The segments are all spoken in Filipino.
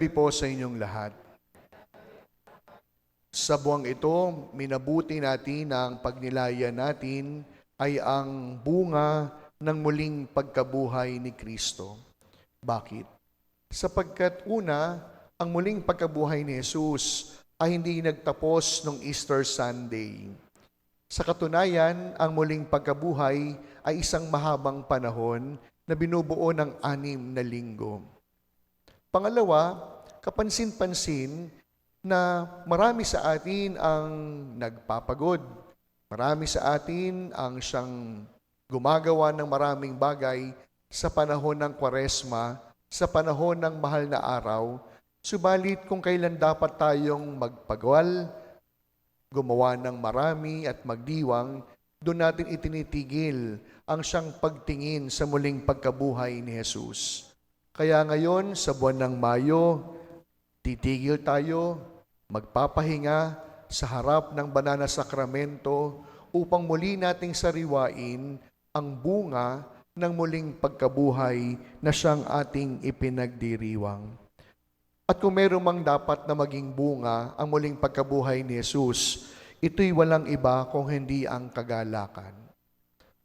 Gabi po sa inyong lahat. Sa buwang ito, minabuti natin na ang pagnilaya natin ay ang bunga ng muling pagkabuhay ni Kristo. Bakit? Sapagkat una, ang muling pagkabuhay ni Jesus ay hindi nagtapos nung Easter Sunday. Sa katunayan, ang muling pagkabuhay ay isang mahabang panahon na binubuo ng 6 na linggo. Pangalawa, kapansin-pansin na marami sa atin ang nagpapagod. Marami sa atin ang siyang gumagawa ng maraming bagay sa panahon ng Kwaresma, sa panahon ng mahal na araw. Subalit kung kailan dapat tayong magpagwal, gumawa ng marami at magdiwang, doon natin itinitigil ang siyang pagtingin sa muling pagkabuhay ni Jesus. Kaya ngayon, sa buwan ng Mayo, titigil tayo, magpapahinga sa harap ng banal na sakramento upang muli nating sariwain ang bunga ng muling pagkabuhay na siyang ating ipinagdiriwang. At kung meron mang dapat na maging bunga ang muling pagkabuhay ni Jesus, ito'y walang iba kung hindi ang kagalakan.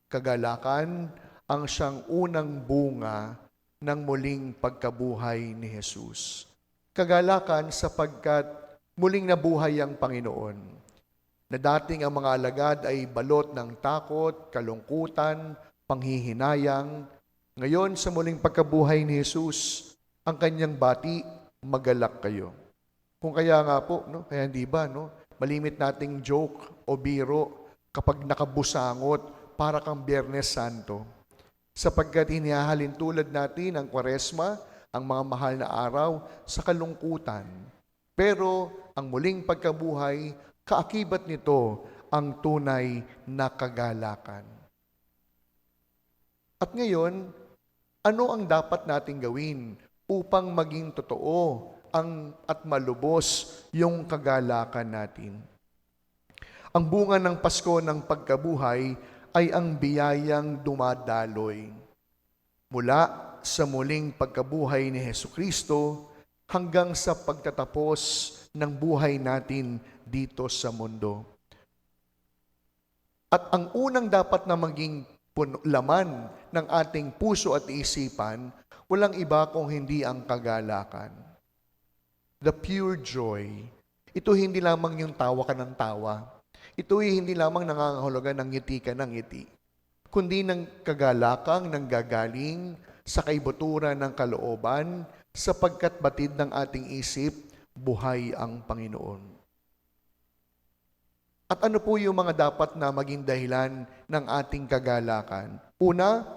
Kagalakan ang siyang unang bunga ng muling pagkabuhay ni Jesus. Kagalakan sapagkat muling nabuhay ang Panginoon, na dating ang mga alagad ay balot ng takot, kalungkutan, panghihinayang. Ngayon sa muling pagkabuhay ni Jesus, ang kanyang bati, magalak kayo. Kung kaya nga po, no, kaya hindi ba, no, malimit nating joke o biro kapag nakabusangot para kang Biyernes Santo. Sapagkat inihahalin tulad natin ang Kwaresma, ang mga mahal na araw, sa kalungkutan. Pero ang muling pagkabuhay, kaakibat nito ang tunay na kagalakan. At ngayon, ano ang dapat nating gawin upang maging totoo at malubos yung kagalakan natin? Ang bunga ng Pasko ng pagkabuhay ay ang biyayang dumadaloy mula sa muling pagkabuhay ni Hesukristo hanggang sa pagtatapos ng buhay natin dito sa mundo. At ang unang dapat na maging laman ng ating puso at isipan, walang iba kung hindi ang kagalakan. The pure joy. Ito hindi lamang yung tawa ka ng tawa. Ito ay hindi lamang nangangahulugan ng ngiti ka ng ngiti, kundi ng kagalakang nanggagaling sa kaibuturan ng kalooban, sapagkat batid ng ating isip, buhay ang Panginoon. At ano po yung mga dapat na maging dahilan ng ating kagalakan? Una,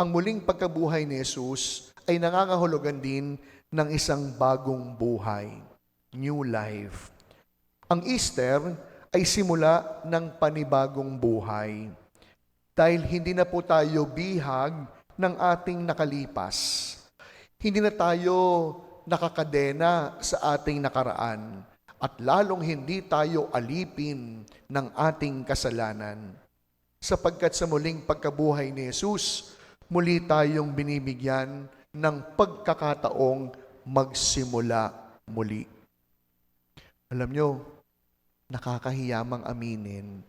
ang muling pagkabuhay ni Jesus ay nangangahulugan din ng isang bagong buhay, new life. Ang Easter ay simula ng panibagong buhay. Dahil hindi na po tayo bihag ng ating nakalipas. Hindi na tayo nakakadena sa ating nakaraan. At lalong hindi tayo alipin ng ating kasalanan. Sapagkat sa muling pagkabuhay ni Jesus, muli tayong binibigyan ng pagkakataong magsimula muli. Alam nyo, nakakahiyamang aminin,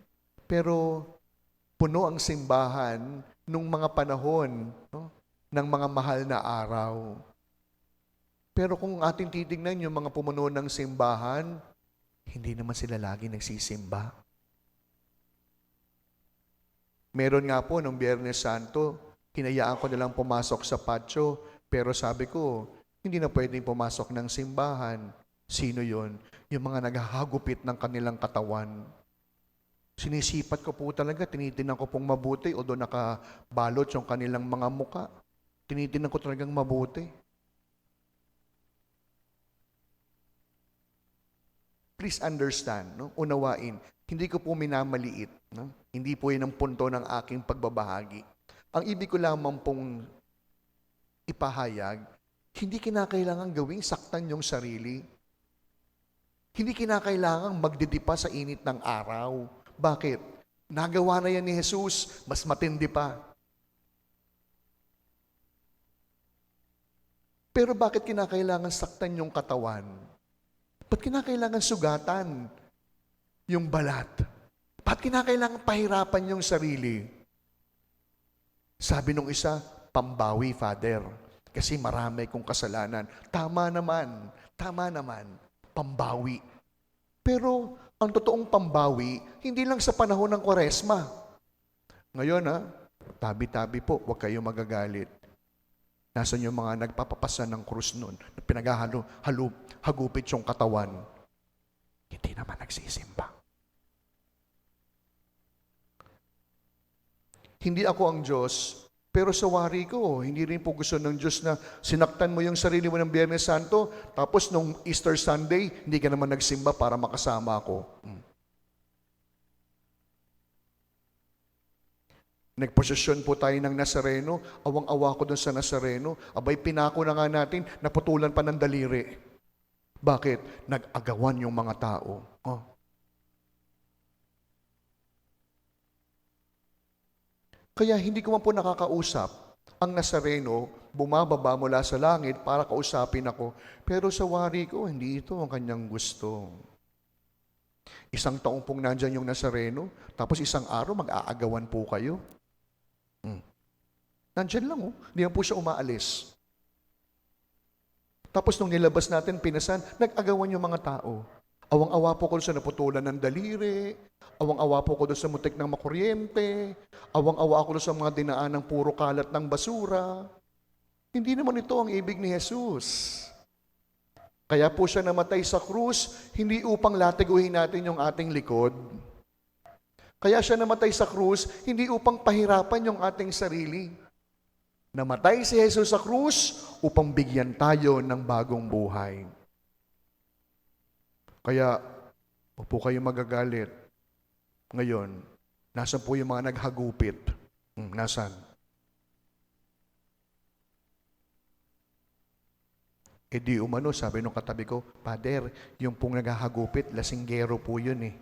pero puno ang simbahan nung mga panahon, no, ng mga mahal na araw. Pero kung ating titignan yung mga pumuno ng simbahan, hindi naman sila lagi nagsisimba. Meron nga po nung Biyernes Santo, hinayaan ko nilang pumasok sa patio, pero sabi ko, hindi na pwedeng pumasok ng simbahan. Sino yon? Yung mga naghahagupit ng kanilang katawan. Sinisipat ko po talaga, tinitingnan ko pong mabuti o doon nakabalot yung kanilang mga muka. Tinitingnan ko talagang mabuti. Please understand, no? Unawain. Hindi ko po minamaliit. No? Hindi po yun ang punto ng aking pagbabahagi. Ang ibig ko lamang pong ipahayag, hindi kinakailangan gawing saktan yung sarili. Hindi kinakailangan magdidipa sa init ng araw. Bakit? Nagawa na yan ni Jesus, mas matindi pa. Pero bakit kinakailangan saktan yung katawan? Ba't kinakailangan sugatan yung balat? Ba't kinakailangan pahirapan yung sarili? Sabi nung isa, pambawi, Father. Kasi marami kong kasalanan. Tama naman, pambawi. Pero ang totoong pambawi, hindi lang sa panahon ng Kwaresma. Ngayon tabi-tabi po, huwag kayong magagalit. Nasaan yung mga nagpapapasa ng krus nun, na hagupit yung katawan. Hindi naman nagsisimba. Hindi ako ang Diyos, pero sa wari ko, hindi rin po gusto ng Diyos na sinaktan mo yung sarili mo ng Biyernes Santo, tapos nung Easter Sunday, hindi ka naman nagsimba para makasama ako. Nagposisyon po tayo ng Nazareno, awang-awa ko doon sa Nazareno, abay pinako na nga natin, naputulan pa ng daliri. Bakit? Nag-agawan yung mga tao. Kaya hindi ko man po nakakausap ang Nazareno, bumababa mula sa langit para kausapin ako. Pero sa wari ko, hindi ito ang kanyang gusto. Isang taong pong nandyan yung Nazareno, tapos isang araw mag-aagawan po kayo. Nandyan lang, hindi po siya umaalis. Tapos nung nilabas natin, pinasan, nag-agawan yung mga tao. Awang-awa po ko sa naputulan ng daliri, awang-awa po ko doon sa mutik ng makuryente, awang-awa ko doon sa mga dinaan ng puro kalat ng basura. Hindi naman ito ang ibig ni Jesus. Kaya po siya namatay sa krus, hindi upang latiguhin natin yung ating likod. Kaya siya namatay sa krus, hindi upang pahirapan yung ating sarili. Namatay si Jesus sa krus upang bigyan tayo ng bagong buhay. Kaya, huwag po kayo magagalit. Ngayon, nasan po yung mga naghagupit? Nasan? E di umano, sabi nung katabi ko, Pader, yung pong naghahagupit, lasinggero po yun eh.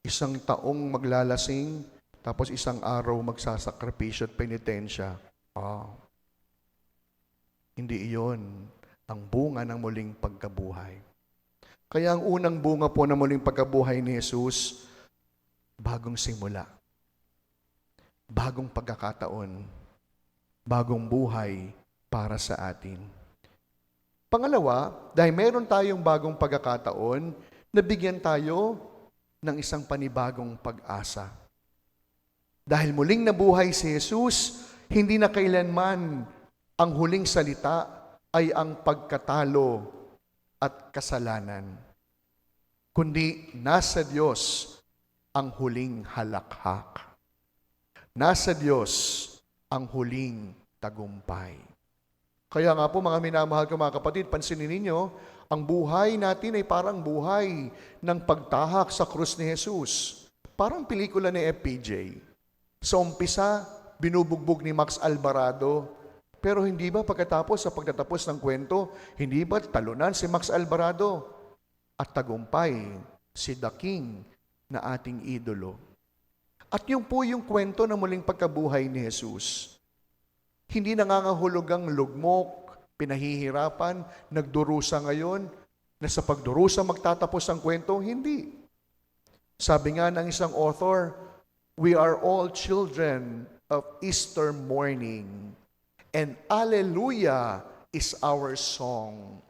Isang taong maglalasing, tapos isang araw magsasakripisyo at penitensya. Hindi iyon ang bunga ng muling pagkabuhay. Kaya ang unang bunga po ng muling pagkabuhay ni Jesus, bagong simula, bagong pagkakataon, bagong buhay para sa atin. Pangalawa, dahil meron tayong bagong pagkakataon, nabigyan tayo ng isang panibagong pag-asa. Dahil muling nabuhay si Jesus, hindi na kailanman ang huling salita ay ang pagkatalo at kasalanan, kundi nasa Diyos ang huling halakhak. Nasa Diyos ang huling tagumpay. Kaya nga po mga minamahal ko mga kapatid, pansinin ninyo, ang buhay natin ay parang buhay ng pagtahak sa krus ni Jesus. Parang pelikula ni FPJ. Sa umpisa, binubugbog ni Max Alvarado. Pero hindi ba sa pagtatapos ng kwento, hindi ba talunan si Max Alvarado at tagumpay si The King na ating idolo? At yung po yung kwento ng muling pagkabuhay ni Jesus. Hindi nangangahulugang lugmok, pinahihirapan, nagdurusa ngayon, na sa pagdurusa magtatapos ang kwento, hindi. Sabi nga ng isang author, we are all children of Easter morning, and Alleluia is our song.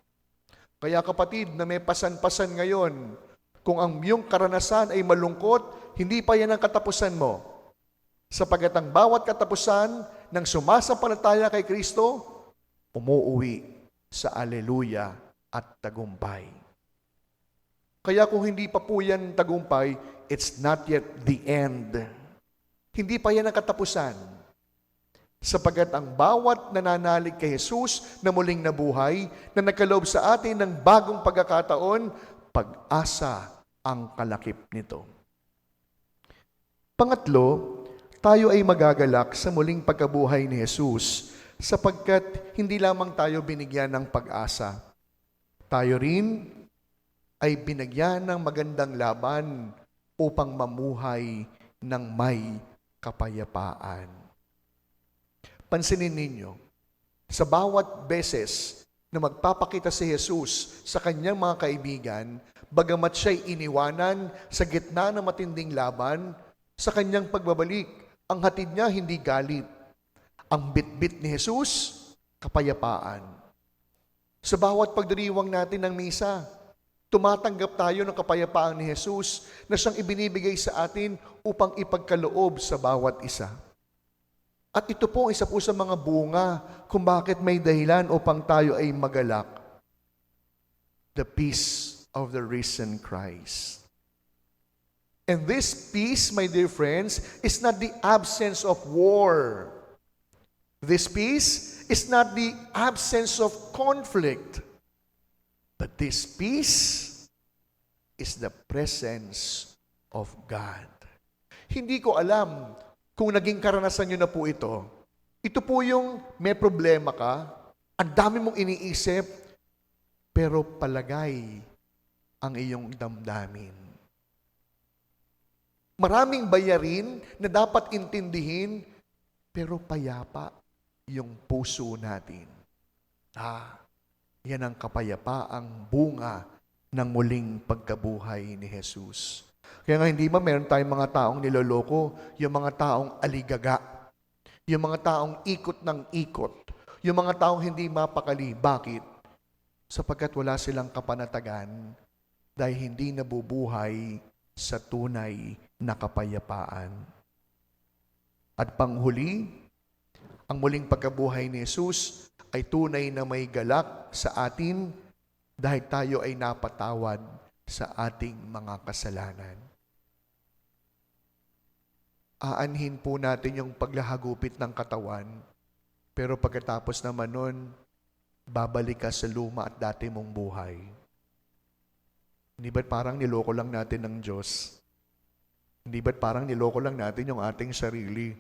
Kaya kapatid, na may pasan-pasan ngayon, kung ang iyong karanasan ay malungkot, hindi pa yan ang katapusan mo. Sapagat ang bawat katapusan ng sumasampalataya kay Kristo, umuuwi sa Alleluia at tagumpay. Kaya kung hindi pa po yan tagumpay, it's not yet the end. Hindi pa yan ang katapusan. Sapagat ang bawat nananalig kay Jesus na muling nabuhay, na nagkaloob sa atin ng bagong pagkakataon, pag-asa ang kalakip nito. Pangatlo, tayo ay magagalak sa muling pagkabuhay ni Jesus sapagkat hindi lamang tayo binigyan ng pag-asa. Tayo rin ay binigyan ng magandang laban upang mamuhay ng may kapayapaan. Pansinin ninyo, sa bawat beses na magpapakita si Jesus sa kanyang mga kaibigan, bagamat siya'y iniwanan sa gitna ng matinding laban, sa kanyang pagbabalik, ang hatid niya hindi galit. Ang bitbit ni Jesus, kapayapaan. Sa bawat pagdiriwang natin ng misa, tumatanggap tayo ng kapayapaan ni Jesus na siyang ibinibigay sa atin upang ipagkaloob sa bawat isa. At ito po isa po sa mga bunga kung bakit may dahilan upang tayo ay magalak. The peace of the risen Christ. And this peace, my dear friends, is not the absence of war. This peace is not the absence of conflict. But this peace is the presence of God. Hindi ko alam kung naging karanasan nyo na po ito. Ito po yung may problema ka, ang dami mong iniisip, pero palagay ang iyong damdamin. Maraming bayarin na dapat intindihin, pero payapa yung puso natin. Yan ang kapayapaang bunga ng muling pagkabuhay ni Jesus. Kaya nga hindi ba meron tayong mga taong niloloko, yung mga taong aligaga, yung mga taong ikot ng ikot, yung mga taong hindi mapakali. Bakit? Sapagkat wala silang kapanatagan dahil hindi nabubuhay sa tunay na kapayapaan. At panghuli, ang muling pagkabuhay ni Jesus ay tunay na may galak sa atin dahil tayo ay napatawad sa ating mga kasalanan. Aanhin po natin yung paglahagupit ng katawan, pero pagkatapos naman nun, babalik ka sa luma at dati mong buhay. Hindi ba't parang niloko lang natin ng Diyos? Hindi ba't parang niloko lang natin yung ating sarili?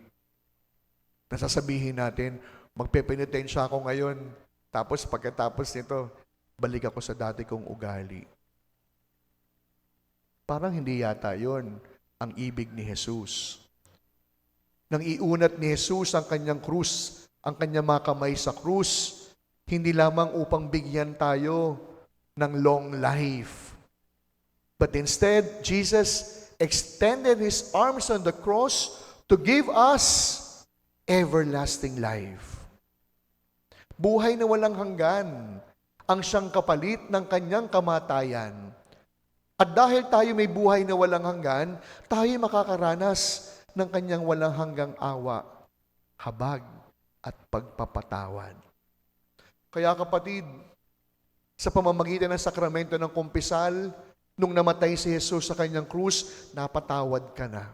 Nasasabihin natin, magpepenitensya ako ngayon, tapos pagkatapos nito, balik ako sa dati kong ugali. Parang hindi yata yon ang ibig ni Jesus. Nang iunat ni Jesus ang kanyang krus, ang kanyang mga kamay sa krus, hindi lamang upang bigyan tayo ng long life. But instead, Jesus extended His arms on the cross to give us everlasting life. Buhay na walang hanggan ang siyang kapalit ng kanyang kamatayan. At dahil tayo may buhay na walang hanggan, tayo makakaranas ng kanyang walang hanggang awa, habag at pagpapatawad. Kaya kapatid, sa pamamagitan ng sakramento ng kumpisal, nung namatay si Jesus sa kanyang krus, napatawad ka na.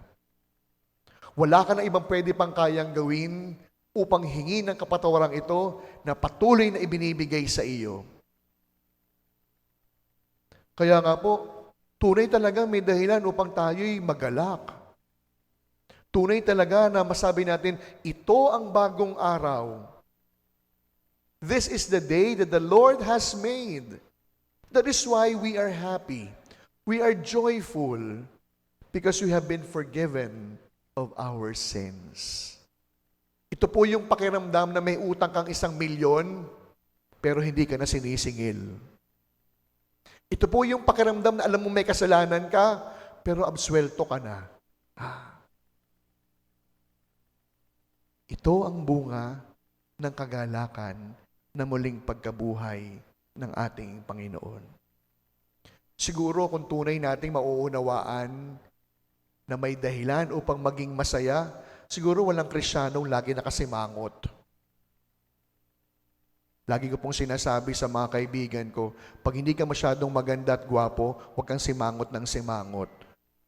Wala ka na ibang pwede pang kayang gawin upang hingin ang kapatawarang ito na patuloy na ibinibigay sa iyo. Kaya nga po, tunay talaga may dahilan upang tayo'y magalak. Tunay talaga na masabi natin, ito ang bagong araw. This is the day that the Lord has made. That is why we are happy. We are joyful because we have been forgiven of our sins. Ito po yung pakiramdam na may utang kang 1,000,000 pero hindi ka na sinisingil. Ito po yung pakiramdam na alam mo may kasalanan ka pero absuelto ka na. Ito ang bunga ng kagalakan na muling pagkabuhay ng ating Panginoon. Siguro kung tunay nating mauunawaan na may dahilan upang maging masaya, siguro walang Kristiyanong lagi nakasimangot. Lagi ko pong sinasabi sa mga kaibigan ko, pag hindi ka masyadong maganda at gwapo, huwag kang simangot ng simangot.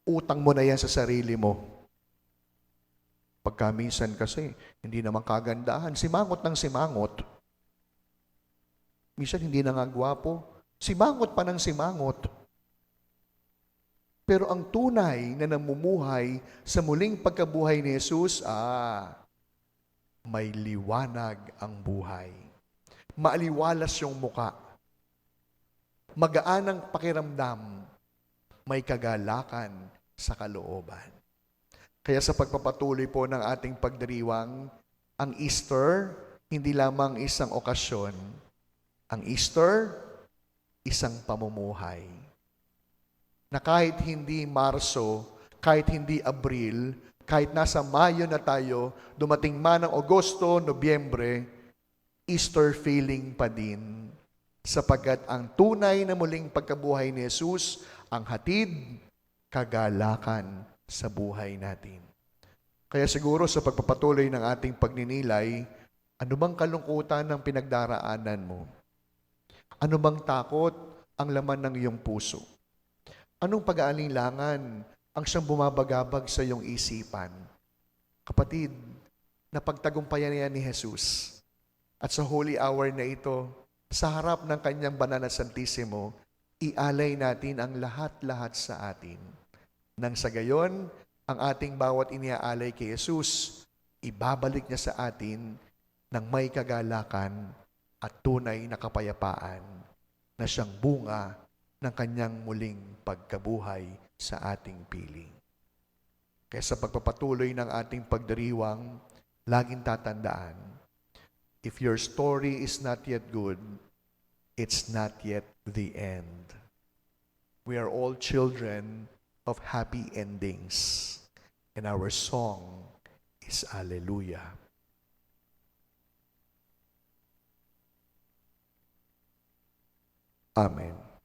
Utang mo na yan sa sarili mo. Pagka minsan kasi, hindi naman kagandahan, simangot ng simangot. Minsan hindi na nga gwapo, simangot pa ng simangot. Pero ang tunay na namumuhay sa muling pagkabuhay ni Jesus, may liwanag ang buhay. Maaliwalas yung muka. Magaan ang pakiramdam. May kagalakan sa kalooban. Kaya sa pagpapatuloy po ng ating pagdiriwang, Ang Easter, hindi lamang isang okasyon. Ang Easter, isang pamumuhay. Na kahit hindi Marso, kahit hindi Abril, kahit nasa Mayo na tayo, dumating man ang Agosto, Nobyembre, Easter feeling pa din. Sapagkat ang tunay na muling pagkabuhay ni Jesus, ang hatid, kagalakan sa buhay natin. Kaya siguro sa pagpapatuloy ng ating pagninilay, ano bang kalungkutan ng pinagdaraanan mo? Ano bang takot ang laman ng iyong puso? Anong pag-aalinlangan ang siyang bumabagabag sa iyong isipan? Kapatid, napagtagumpayan niya ni Jesus. At sa holy hour na ito, sa harap ng kanyang banal na santisimo, ialay natin ang lahat-lahat sa atin. Nang sa gayon, ang ating bawat iniaalay kay Jesus, ibabalik niya sa atin ng may kagalakan at tunay na kapayapaan na siyang bunga ng kanyang muling pagkabuhay sa ating piling. Kaya sa pagpapatuloy ng ating pagdiriwang, laging tatandaan, if your story is not yet good, it's not yet the end. We are all children of happy endings, and our song is Alleluia. Amen.